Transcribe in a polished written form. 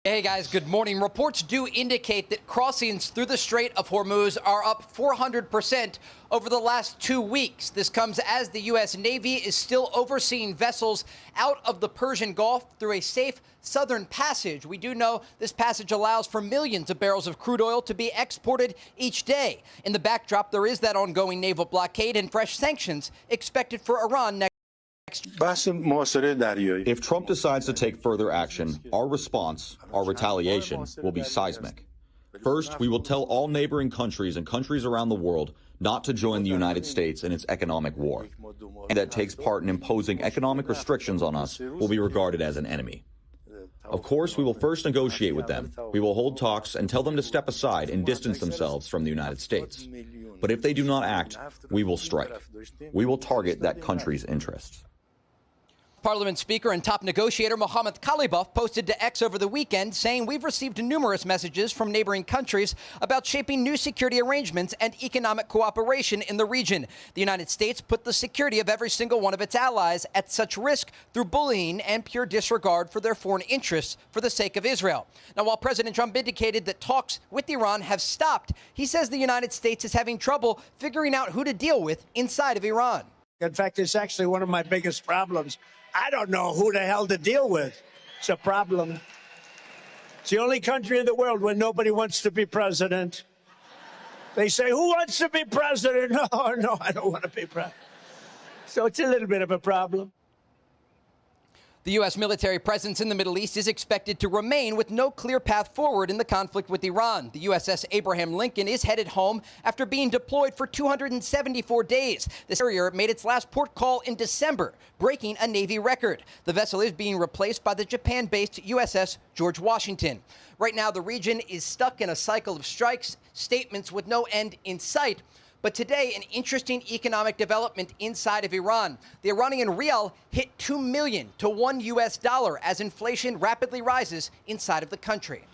Hey guys, good morning. Reports do indicate that crossings through the Strait of Hormuz are up 400% over the last 2 weeks. This comes as the U.S. Navy is still overseeing vessels out of the Persian Gulf through a safe southern passage. We do know this passage allows for millions of barrels of crude oil to be exported each day. In the backdrop, there is that ongoing naval blockade and fresh sanctions expected for Iran next. If Trump decides to take further action, our response, our retaliation, will be seismic. First, we will tell all neighboring countries and countries around the world not to join the United States in its economic war. Anyone that takes part in imposing economic restrictions on us will be regarded as an enemy. Of course, we will first negotiate with them. We will hold talks and tell them to step aside and distance themselves from the United States. But if they do not act, we will strike. We will target that country's interests. Parliament Speaker and top negotiator Mohammad Khalibaf posted to X over the weekend saying we've received numerous messages from neighboring countries about shaping new security arrangements and economic cooperation in the region. The United States put the security of every single one of its allies at such risk through bullying and pure disregard for their foreign interests for the sake of Israel. Now, while President Trump indicated that talks with Iran have stopped, he says the United States is having trouble figuring out who to deal with inside of Iran. In fact, it's actually one of my biggest problems. I don't know who the hell to deal with. It's a problem. It's the only country in the world where nobody wants to be president. They say, who wants to be president? No, I don't want to be president. So it's a little bit of a problem. The U.S. military presence in the Middle East is expected to remain with no clear path forward in the conflict with Iran. The USS Abraham Lincoln is headed home after being deployed for 274 days. This carrier made its last port call in December, breaking a Navy record. The vessel is being replaced by the Japan-based USS George Washington. Right now, the region is stuck in a cycle of strikes, statements with no end in sight. But today, an interesting economic development inside of Iran. The Iranian rial hit 2 million to $1 US as inflation rapidly rises inside of the country.